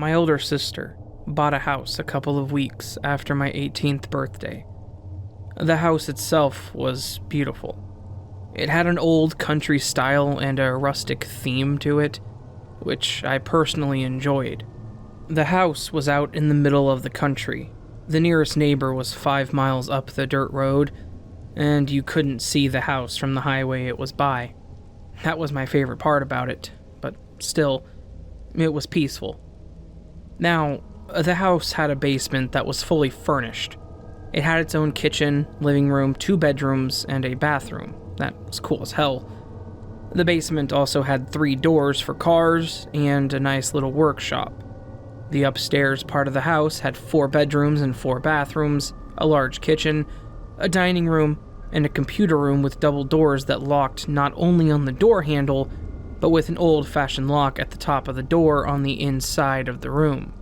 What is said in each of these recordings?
My older sister bought a house a couple of weeks after my 18th birthday. The house itself was beautiful. It had an old country style and a rustic theme to it, which I personally enjoyed. The house was out in the middle of the country. The nearest neighbor was 5 miles up the dirt road, and you couldn't see the house from the highway it was by. That was my favorite part about it, but still, it was peaceful. Now, the house had a basement that was fully furnished. It had its own kitchen, living room, 2 bedrooms, and a bathroom. That was cool as hell. The basement also had 3 doors for cars and a nice little workshop. The upstairs part of the house had 4 bedrooms and 4 bathrooms, a large kitchen, a dining room, and a computer room with double doors that locked not only on the door handle, but with an old-fashioned lock at the top of the door on the inside of the room.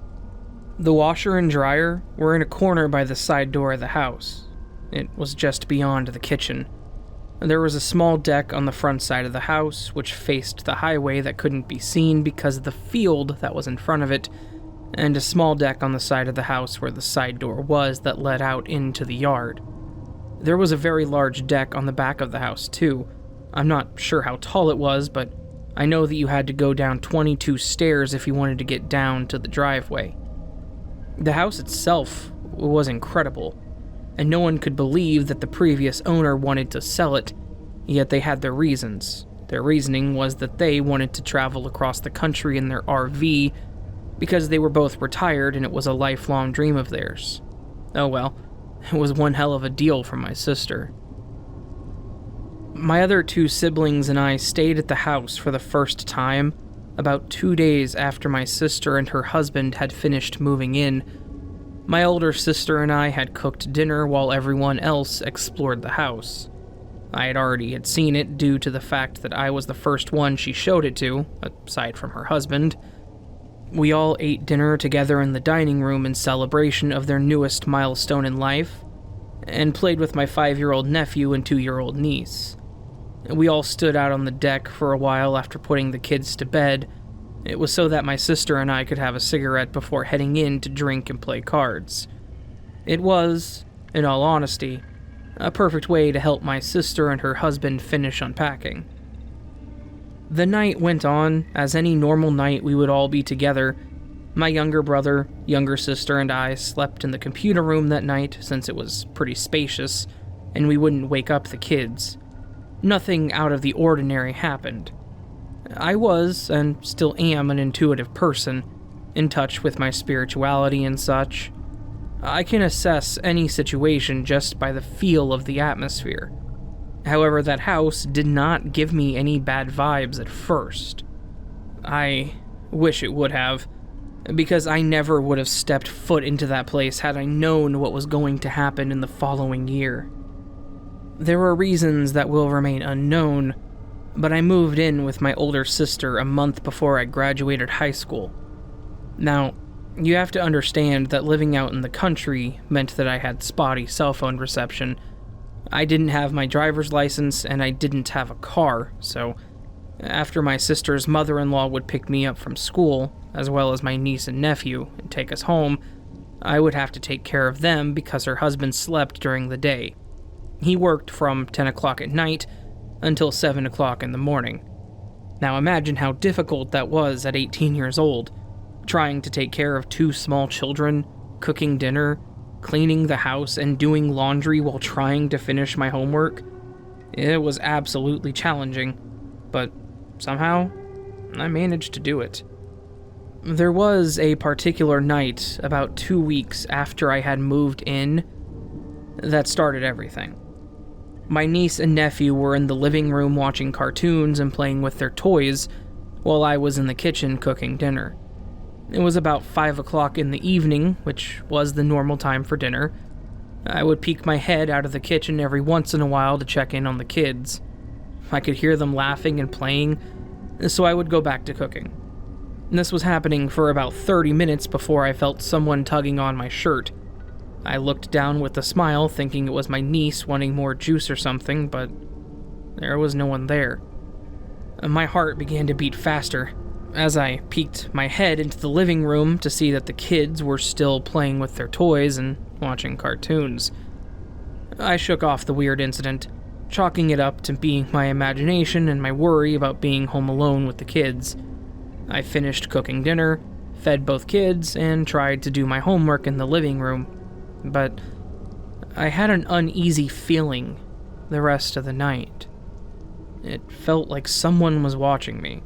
The washer and dryer were in a corner by the side door of the house. It was just beyond the kitchen. There was a small deck on the front side of the house, which faced the highway that couldn't be seen because of the field that was in front of it, and a small deck on the side of the house where the side door was that led out into the yard. There was a very large deck on the back of the house, too. I'm not sure how tall it was, but I know that you had to go down 22 stairs if you wanted to get down to the driveway. The house itself was incredible, and no one could believe that the previous owner wanted to sell it, yet they had their reasons. Their reasoning was that they wanted to travel across the country in their RV because they were both retired and it was a lifelong dream of theirs. Oh well, it was one hell of a deal for my sister. My other 2 siblings and I stayed at the house for the first time about 2 days after my sister and her husband had finished moving in. My older sister and I had cooked dinner while everyone else explored the house. I had already seen it due to the fact that I was the first one she showed it to, aside from her husband. We all ate dinner together in the dining room in celebration of their newest milestone in life, and played with my 5-year-old nephew and 2-year-old niece. We all stood out on the deck for a while after putting the kids to bed. It was so that my sister and I could have a cigarette before heading in to drink and play cards. It was, in all honesty, a perfect way to help my sister and her husband finish unpacking. The night went on as any normal night we would all be together. My younger brother, younger sister, and I slept in the computer room that night since it was pretty spacious, and we wouldn't wake up the kids. Nothing out of the ordinary happened. I was, and still am, an intuitive person, in touch with my spirituality and such. I can assess any situation just by the feel of the atmosphere. However, that house did not give me any bad vibes at first. I wish it would have, because I never would have stepped foot into that place had I known what was going to happen in the following year. There were reasons that will remain unknown, but I moved in with my older sister a month before I graduated high school. Now, you have to understand that living out in the country meant that I had spotty cell phone reception. I didn't have my driver's license and I didn't have a car, so after my sister's mother-in-law would pick me up from school, as well as my niece and nephew, and take us home, I would have to take care of them because her husband slept during the day. He worked from 10 o'clock at night until 7 o'clock in the morning. Now imagine how difficult that was at 18 years old, trying to take care of 2 small children, cooking dinner, cleaning the house, and doing laundry while trying to finish my homework. It was absolutely challenging, but somehow I managed to do it. There was a particular night about 2 weeks after I had moved in that started everything. My niece and nephew were in the living room watching cartoons and playing with their toys, while I was in the kitchen cooking dinner. It was about 5 o'clock in the evening, which was the normal time for dinner. I would peek my head out of the kitchen every once in a while to check in on the kids. I could hear them laughing and playing, so I would go back to cooking. This was happening for about 30 minutes before I felt someone tugging on my shirt. I looked down with a smile, thinking it was my niece wanting more juice or something, but there was no one there. My heart began to beat faster. As I peeked my head into the living room to see that the kids were still playing with their toys and watching cartoons, I shook off the weird incident, chalking it up to being my imagination and my worry about being home alone with the kids. I finished cooking dinner, fed both kids, and tried to do my homework in the living room, but I had an uneasy feeling the rest of the night. It felt like someone was watching me.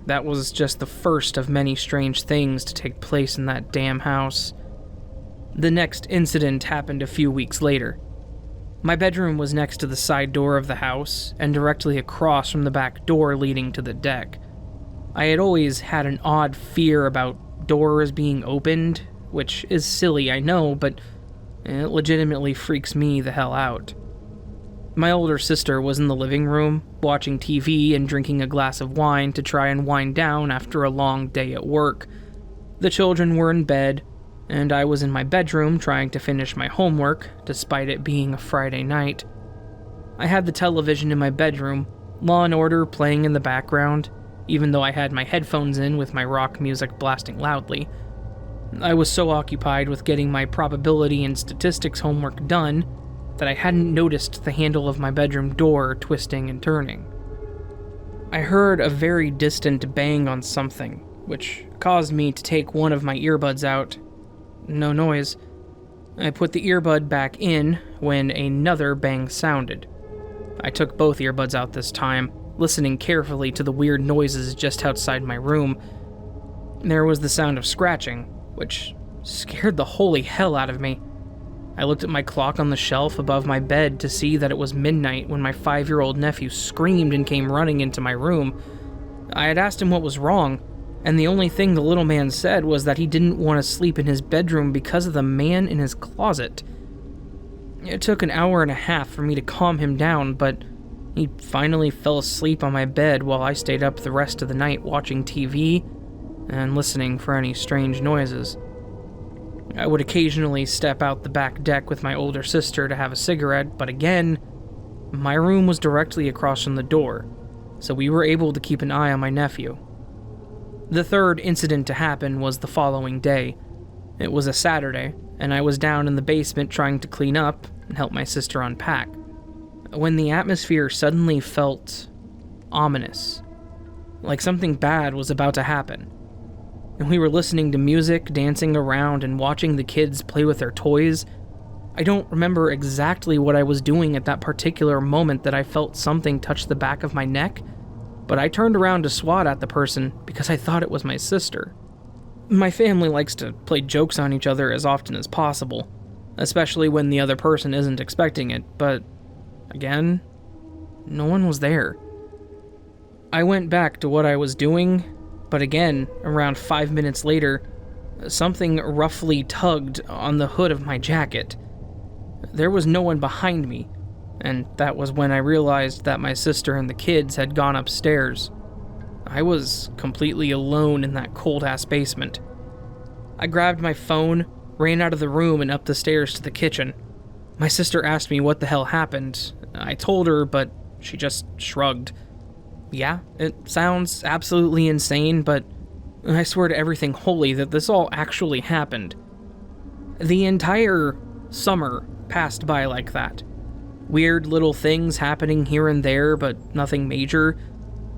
That was just the first of many strange things to take place in that damn house. The next incident happened a few weeks later. My bedroom was next to the side door of the house and directly across from the back door leading to the deck. I had always had an odd fear about doors being opened, which is silly, I know, but it legitimately freaks me the hell out. My older sister was in the living room, watching TV and drinking a glass of wine to try and wind down after a long day at work. The children were in bed, and I was in my bedroom trying to finish my homework, despite it being a Friday night. I had the television in my bedroom, Law & Order playing in the background, even though I had my headphones in with my rock music blasting loudly. I was so occupied with getting my probability and statistics homework done that I hadn't noticed the handle of my bedroom door twisting and turning. I heard a very distant bang on something, which caused me to take one of my earbuds out. No noise. I put the earbud back in when another bang sounded. I took both earbuds out this time, listening carefully to the weird noises just outside my room. There was the sound of scratching, which scared the holy hell out of me. I looked at my clock on the shelf above my bed to see that it was midnight when my 5-year-old nephew screamed and came running into my room. I had asked him what was wrong, and the only thing the little man said was that he didn't want to sleep in his bedroom because of the man in his closet. It took an hour and a half for me to calm him down, but he finally fell asleep on my bed while I stayed up the rest of the night watching TV and listening for any strange noises. I would occasionally step out the back deck with my older sister to have a cigarette, but again, my room was directly across from the door, so we were able to keep an eye on my nephew. The third incident to happen was the following day. It was a Saturday, and I was down in the basement trying to clean up and help my sister unpack, when the atmosphere suddenly felt ominous, like something bad was about to happen. And we were listening to music, dancing around, and watching the kids play with their toys. I don't remember exactly what I was doing at that particular moment that I felt something touch the back of my neck, but I turned around to swat at the person because I thought it was my sister. My family likes to play jokes on each other as often as possible, especially when the other person isn't expecting it, but again, no one was there. I went back to what I was doing, but again, around 5 minutes later, something roughly tugged on the hood of my jacket. There was no one behind me, and that was when I realized that my sister and the kids had gone upstairs. I was completely alone in that cold-ass basement. I grabbed my phone, ran out of the room and up the stairs to the kitchen. My sister asked me what the hell happened. I told her, but she just shrugged. Yeah, it sounds absolutely insane, but I swear to everything holy that this all actually happened. The entire summer passed by like that. Weird little things happening here and there, but nothing major.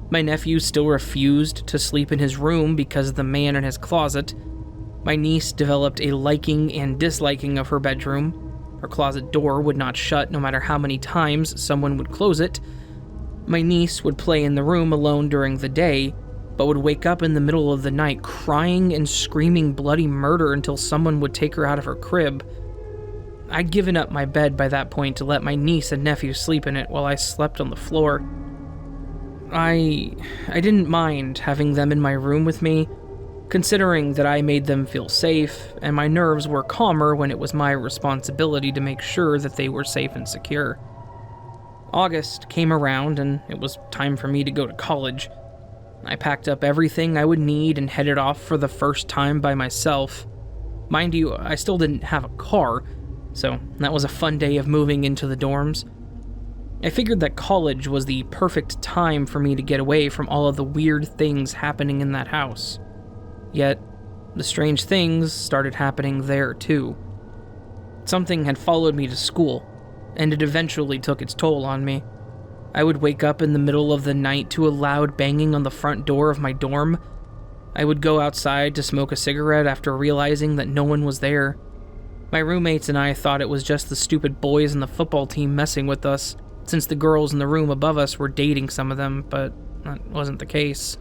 My nephew still refused to sleep in his room because of the man in his closet. My niece developed a liking and disliking of her bedroom. Her closet door would not shut no matter how many times someone would close it. My niece would play in the room alone during the day, but would wake up in the middle of the night crying and screaming bloody murder until someone would take her out of her crib. I'd given up my bed by that point to let my niece and nephew sleep in it while I slept on the floor. I didn't mind having them in my room with me, considering that I made them feel safe, and my nerves were calmer when it was my responsibility to make sure that they were safe and secure. August came around, and it was time for me to go to college. I packed up everything I would need and headed off for the first time by myself. Mind you, I still didn't have a car, so that was a fun day of moving into the dorms. I figured that college was the perfect time for me to get away from all of the weird things happening in that house. Yet, the strange things started happening there too. Something had followed me to school, and it eventually took its toll on me. I would wake up in the middle of the night to a loud banging on the front door of my dorm. I would go outside to smoke a cigarette after realizing that no one was there. My roommates and I thought it was just the stupid boys on the football team messing with us, since the girls in the room above us were dating some of them, but that wasn't the case.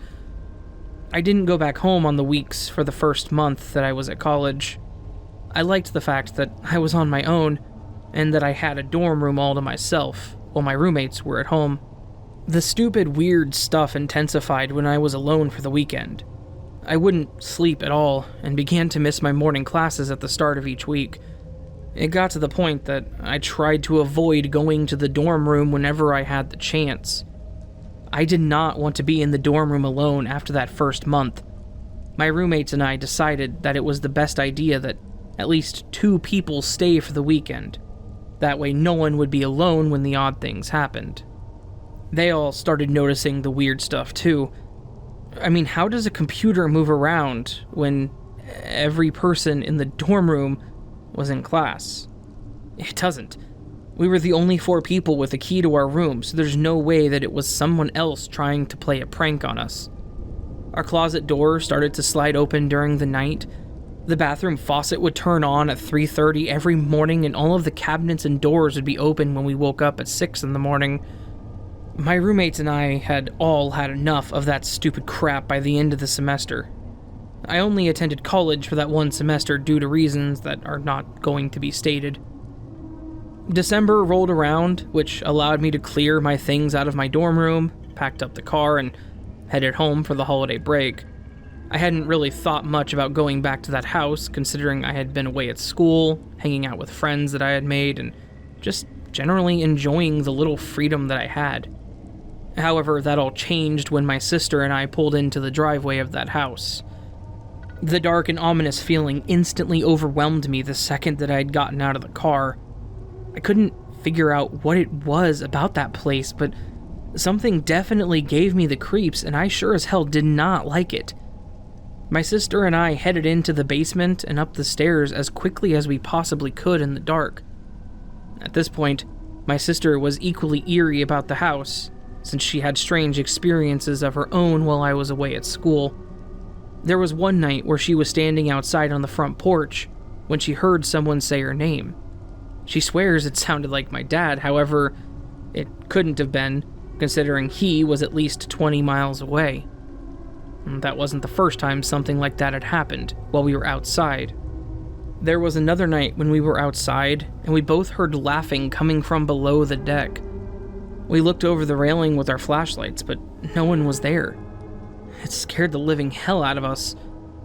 I didn't go back home on the weeks for the first month that I was at college. I liked the fact that I was on my own, and that I had a dorm room all to myself, while my roommates were at home. The stupid, weird stuff intensified when I was alone for the weekend. I wouldn't sleep at all, and began to miss my morning classes at the start of each week. It got to the point that I tried to avoid going to the dorm room whenever I had the chance. I did not want to be in the dorm room alone after that first month. My roommates and I decided that it was the best idea that at least 2 people stay for the weekend. That way no one would be alone when the odd things happened. They all started noticing the weird stuff too. I mean, how does a computer move around when every person in the dorm room was in class? It doesn't. We were the only 4 people with a key to our room, so there's no way that it was someone else trying to play a prank on us. Our closet door started to slide open during the night. The bathroom faucet would turn on at 3:30 every morning, and all of the cabinets and doors would be open when we woke up at 6 in the morning. My roommates and I had all had enough of that stupid crap by the end of the semester. I only attended college for that one semester due to reasons that are not going to be stated. December rolled around, which allowed me to clear my things out of my dorm room, packed up the car, and headed home for the holiday break. I hadn't really thought much about going back to that house, considering I had been away at school, hanging out with friends that I had made, and just generally enjoying the little freedom that I had. However, that all changed when my sister and I pulled into the driveway of that house. The dark and ominous feeling instantly overwhelmed me the second that I had gotten out of the car. I couldn't figure out what it was about that place, but something definitely gave me the creeps, and I sure as hell did not like it. My sister and I headed into the basement and up the stairs as quickly as we possibly could in the dark. At this point, my sister was equally eerie about the house, since she had strange experiences of her own while I was away at school. There was one night where she was standing outside on the front porch when she heard someone say her name. She swears it sounded like my dad, however, it couldn't have been, considering he was at least 20 miles away. That wasn't the first time something like that had happened while we were outside. There was another night when we were outside, and we both heard laughing coming from below the deck. We looked over the railing with our flashlights, but no one was there. It scared the living hell out of us.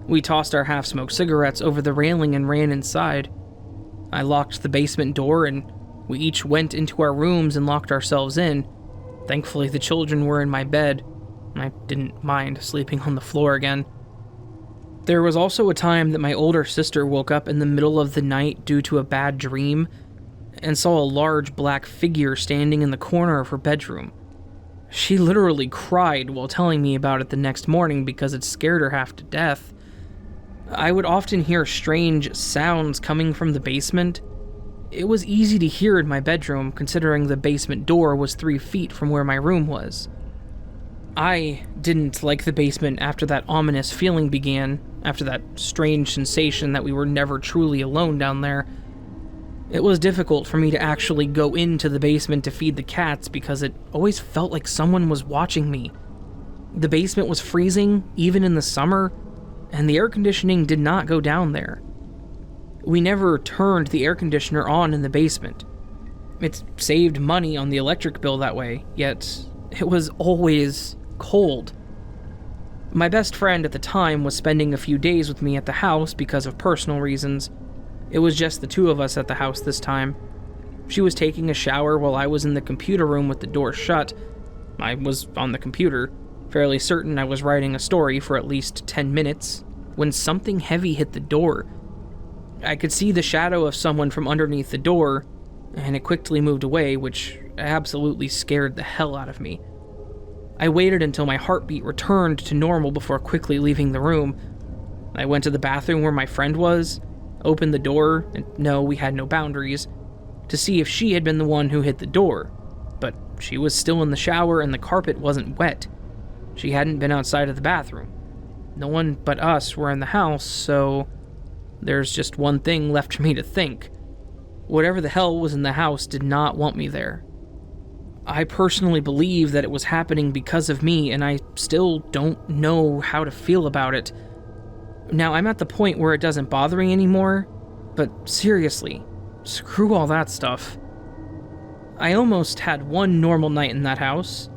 We tossed our half-smoked cigarettes over the railing and ran inside. I locked the basement door, and we each went into our rooms and locked ourselves in. Thankfully, the children were in my bed, and I didn't mind sleeping on the floor again. There was also a time that my older sister woke up in the middle of the night due to a bad dream and saw a large black figure standing in the corner of her bedroom. She literally cried while telling me about it the next morning because it scared her half to death. I would often hear strange sounds coming from the basement. It was easy to hear in my bedroom, considering the basement door was 3 feet from where my room was. I didn't like the basement after that ominous feeling began, after that strange sensation that we were never truly alone down there. It was difficult for me to actually go into the basement to feed the cats because it always felt like someone was watching me. The basement was freezing, even in the summer, and the air conditioning did not go down there. We never turned the air conditioner on in the basement. It saved money on the electric bill that way, yet it was always cold. My best friend at the time was spending a few days with me at the house because of personal reasons. It was just the 2 of us at the house this time. She was taking a shower while I was in the computer room with the door shut. I was on the computer, fairly certain I was writing a story for at least 10 minutes, when something heavy hit the door. I could see the shadow of someone from underneath the door, and it quickly moved away, which absolutely scared the hell out of me. I waited until my heartbeat returned to normal before quickly leaving the room. I went to the bathroom where my friend was, opened the door, and no, we had no boundaries, to see if she had been the one who hit the door. But she was still in the shower and the carpet wasn't wet. She hadn't been outside of the bathroom. No one but us were in the house, so there's just one thing left for me to think. Whatever the hell was in the house did not want me there. I personally believe that it was happening because of me, and I still don't know how to feel about it. Now, I'm at the point where it doesn't bother me anymore, but seriously, screw all that stuff. I almost had one normal night in that house.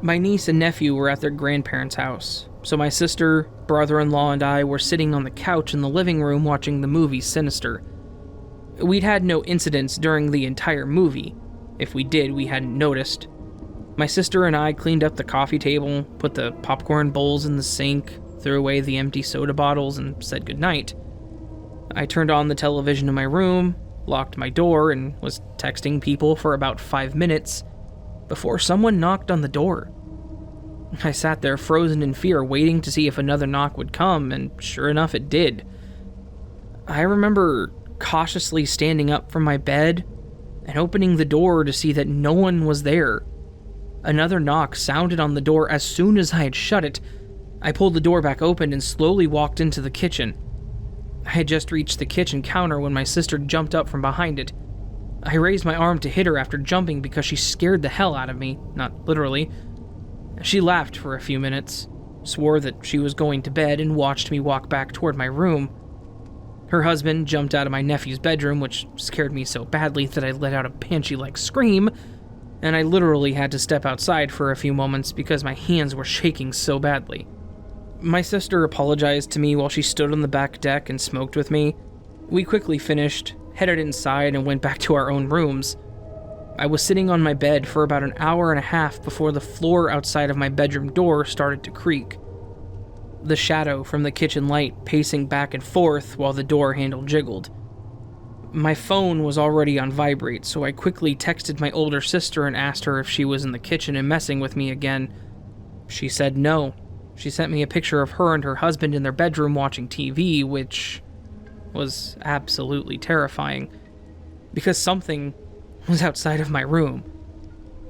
My niece and nephew were at their grandparents' house, so my sister, brother-in-law, and I were sitting on the couch in the living room watching the movie Sinister. We'd had no incidents during the entire movie. If we did, we hadn't noticed. My sister and I cleaned up the coffee table, put the popcorn bowls in the sink, threw away the empty soda bottles, and said goodnight. I turned on the television in my room, locked my door, and was texting people for about 5 minutes before someone knocked on the door. I sat there frozen in fear, waiting to see if another knock would come, and sure enough, it did. I remember cautiously standing up from my bed and opening the door to see that no one was there. Another knock sounded on the door as soon as I had shut it. I pulled the door back open and slowly walked into the kitchen. I had just reached the kitchen counter when my sister jumped up from behind it. I raised my arm to hit her after jumping because she scared the hell out of me, not literally. She laughed for a few minutes, swore that she was going to bed, and watched me walk back toward my room. Her husband jumped out of my nephew's bedroom, which scared me so badly that I let out a banshee-like scream, and I literally had to step outside for a few moments because my hands were shaking so badly. My sister apologized to me while she stood on the back deck and smoked with me. We quickly finished, headed inside, and went back to our own rooms. I was sitting on my bed for about an hour and a half before the floor outside of my bedroom door started to creak. The shadow from the kitchen light pacing back and forth while the door handle jiggled. My phone was already on vibrate, so I quickly texted my older sister and asked her if she was in the kitchen and messing with me again. She said no. She sent me a picture of her and her husband in their bedroom watching TV, which was absolutely terrifying, because something was outside of my room.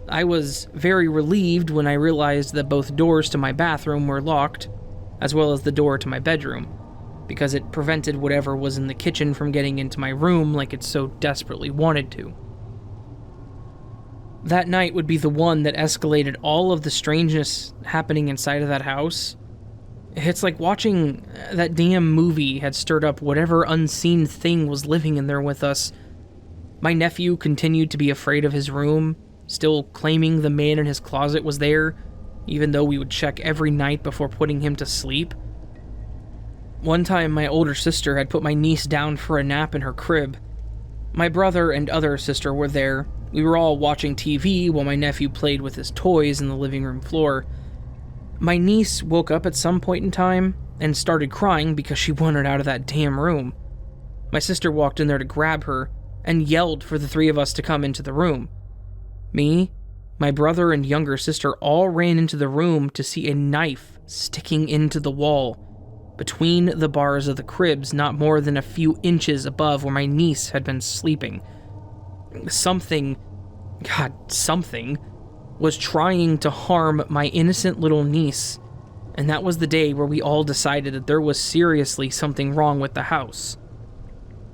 I was very relieved when I realized that both doors to my bathroom were locked, as well as the door to my bedroom, because it prevented whatever was in the kitchen from getting into my room like it so desperately wanted to. That night would be the one that escalated all of the strangeness happening inside of that house. It's like watching that damn movie had stirred up whatever unseen thing was living in there with us. My nephew continued to be afraid of his room, still claiming the man in his closet was there, even though we would check every night before putting him to sleep. One time, my older sister had put my niece down for a nap in her crib. My brother and other sister were there. We were all watching TV while my nephew played with his toys in the living room floor. My niece woke up at some point in time and started crying because she wanted out of that damn room. My sister walked in there to grab her and yelled for the three of us to come into the room. Me, my brother, and younger sister all ran into the room to see a knife sticking into the wall between the bars of the cribs, not more than a few inches above where my niece had been sleeping. Something was trying to harm my innocent little niece, and that was the day where we all decided that there was seriously something wrong with the house.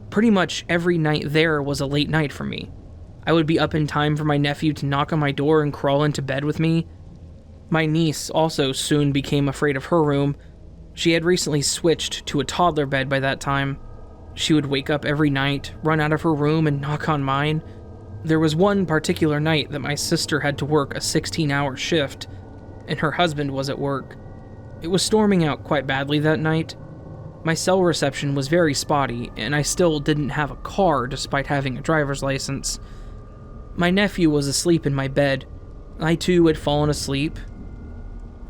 Pretty much every night there was a late night for me. I would be up in time for my nephew to knock on my door and crawl into bed with me. My niece also soon became afraid of her room. She had recently switched to a toddler bed by that time. She would wake up every night, run out of her room, and knock on mine. There was one particular night that my sister had to work a 16-hour shift, and her husband was at work. It was storming out quite badly that night. My cell reception was very spotty, and I still didn't have a car despite having a driver's license. My nephew was asleep in my bed. I too had fallen asleep,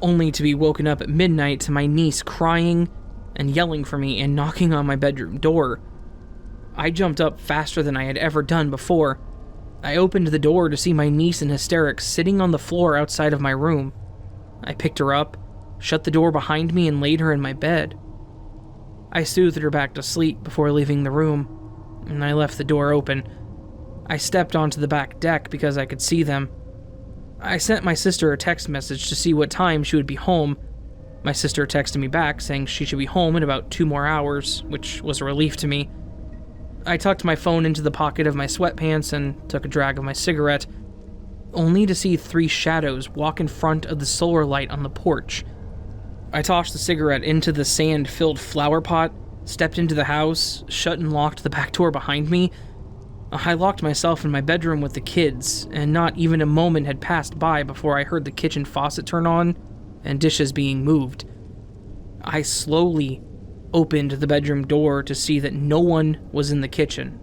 only to be woken up at midnight to my niece crying and yelling for me and knocking on my bedroom door. I jumped up faster than I had ever done before. I opened the door to see my niece in hysterics sitting on the floor outside of my room. I picked her up, shut the door behind me, and laid her in my bed. I soothed her back to sleep before leaving the room, and I left the door open. I stepped onto the back deck because I could see them. I sent my sister a text message to see what time she would be home. My sister texted me back saying she should be home in about 2 more hours, which was a relief to me. I tucked my phone into the pocket of my sweatpants and took a drag of my cigarette, only to see 3 shadows walk in front of the solar light on the porch. I tossed the cigarette into the sand-filled flower pot, stepped into the house, shut and locked the back door behind me. I locked myself in my bedroom with the kids, and not even a moment had passed by before I heard the kitchen faucet turn on and dishes being moved. I slowly opened the bedroom door to see that no one was in the kitchen.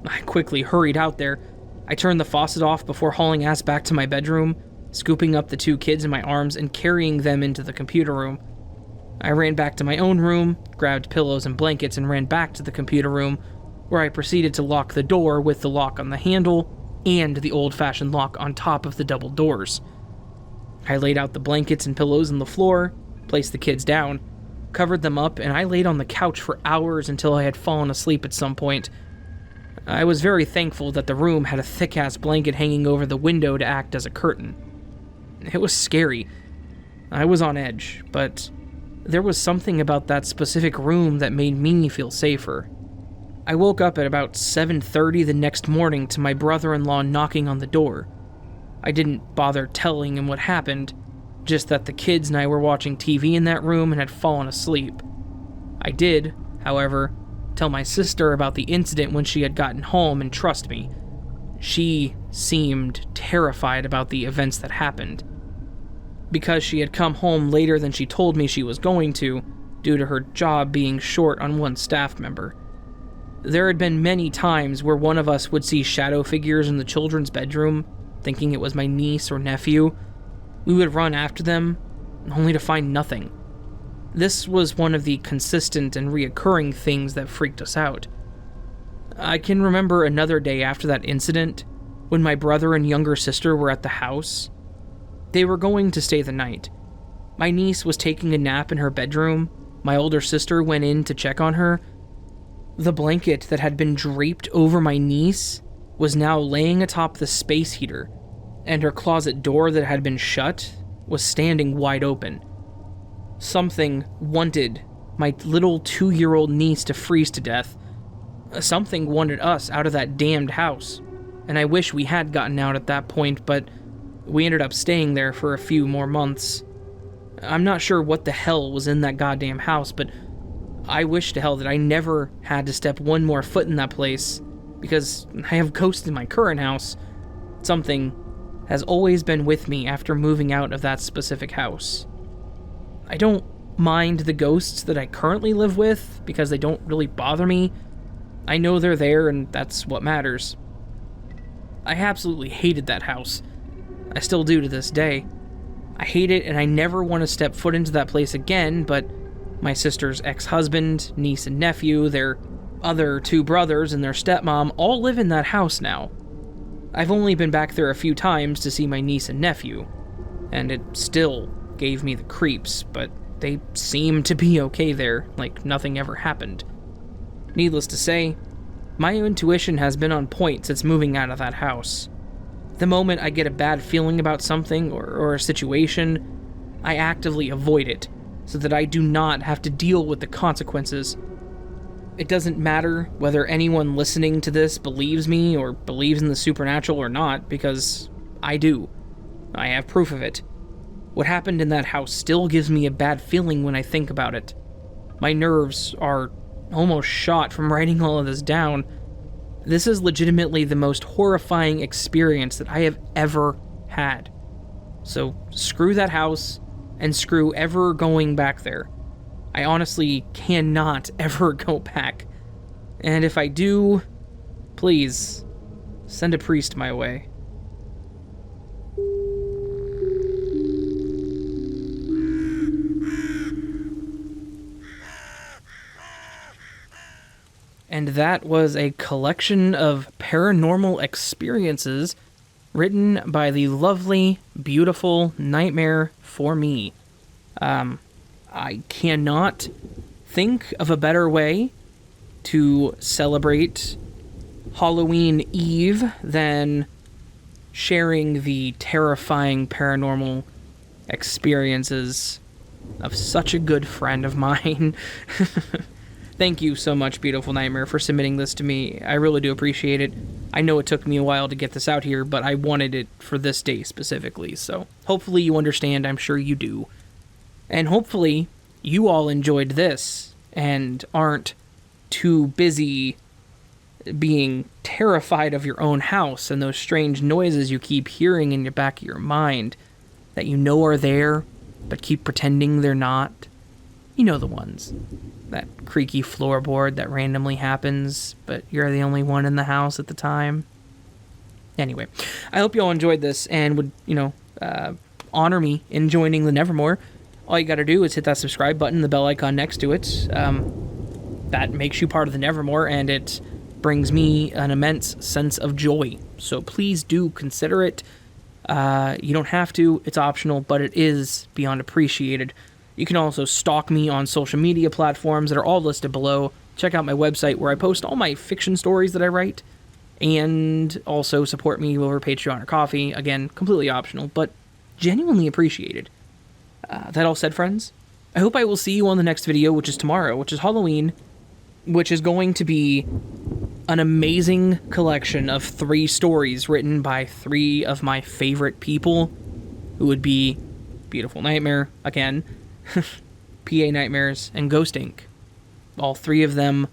I quickly hurried out there. I turned the faucet off before hauling ass back to my bedroom, scooping up the 2 kids in my arms and carrying them into the computer room. I ran back to my own room, grabbed pillows and blankets, and ran back to the computer room, where I proceeded to lock the door with the lock on the handle and the old-fashioned lock on top of the double doors. I laid out the blankets and pillows on the floor, placed the kids down, covered them up, and I laid on the couch for hours until I had fallen asleep at some point. I was very thankful that the room had a thick-ass blanket hanging over the window to act as a curtain. It was scary. I was on edge, but there was something about that specific room that made me feel safer. I woke up at about 7:30 the next morning to my brother-in-law knocking on the door. I didn't bother telling him what happened, just that the kids and I were watching TV in that room and had fallen asleep. I did, however, tell my sister about the incident when she had gotten home, and trust me, she seemed terrified about the events that happened. Because she had come home later than she told me she was going to, due to her job being short on one staff member. There had been many times where one of us would see shadow figures in the children's bedroom, thinking it was my niece or nephew. We would run after them, only to find nothing. This was one of the consistent and reoccurring things that freaked us out. I can remember another day after that incident, when my brother and younger sister were at the house. They were going to stay the night. My niece was taking a nap in her bedroom. My older sister went in to check on her. The blanket that had been draped over my niece was now laying atop the space heater, and her closet door that had been shut was standing wide open. Something wanted my little 2-year-old niece to freeze to death. Something wanted us out of that damned house, and I wish we had gotten out at that point, but we ended up staying there for a few more months. I'm not sure what the hell was in that goddamn house, but I wish to hell that I never had to step one more foot in that place, because I have ghosts in my current house. Something has always been with me after moving out of that specific house. I don't mind the ghosts that I currently live with, because they don't really bother me. I know they're there, and that's what matters. I absolutely hated that house. I still do to this day. I hate it, and I never want to step foot into that place again, but my sister's ex-husband, niece and nephew, their other 2 brothers, and their stepmom all live in that house now. I've only been back there a few times to see my niece and nephew, and it still gave me the creeps, but they seem to be okay there, like nothing ever happened. Needless to say, my intuition has been on point since moving out of that house. The moment I get a bad feeling about something or a situation, I actively avoid it, so that I do not have to deal with the consequences. It doesn't matter whether anyone listening to this believes me or believes in the supernatural or not, because I do. I have proof of it. What happened in that house still gives me a bad feeling when I think about it. My nerves are almost shot from writing all of this down. This is legitimately the most horrifying experience that I have ever had. So screw that house, and screw ever going back there. I honestly cannot ever go back. And if I do, please, send a priest my way. And that was a collection of paranormal experiences written by the lovely, beautiful Nightmare for me. I cannot think of a better way to celebrate Halloween Eve than sharing the terrifying paranormal experiences of such a good friend of mine. Thank you so much, Beautiful Nightmare, for submitting this to me. I really do appreciate it. I know it took me a while to get this out here, but I wanted it for this day specifically, so hopefully you understand. I'm sure you do. And hopefully you all enjoyed this and aren't too busy being terrified of your own house and those strange noises you keep hearing in the back of your mind that you know are there, but keep pretending they're not. You know the ones. That creaky floorboard that randomly happens, but you're the only one in the house at the time. Anyway, I hope you all enjoyed this and would, honor me in joining the Nevermore. All you gotta do is hit that subscribe button, the bell icon next to it. That makes you part of the Nevermore, and it brings me an immense sense of joy. So please do consider it. You don't have to, it's optional, but it is beyond appreciated. You can also stalk me on social media platforms that are all listed below. Check out my website where I post all my fiction stories that I write. And also support me over Patreon or Coffee. Again, completely optional, but genuinely appreciated. That all said, friends, I hope I will see you on the next video, which is tomorrow, which is Halloween, which is going to be an amazing collection of 3 stories written by 3 of my favorite people, who would be Beautiful Nightmare, again, PA Nightmares, and Ghost Inc. All 3 of them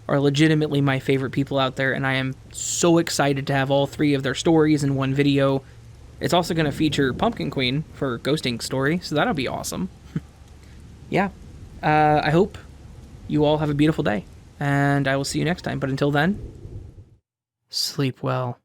are legitimately my favorite people out there, and I am so excited to have all 3 of their stories in one video. It's also going to feature Pumpkin Queen for Ghost Inc. story, so that'll be awesome. Yeah. I hope you all have a beautiful day, and I will see you next time. But until then, sleep well.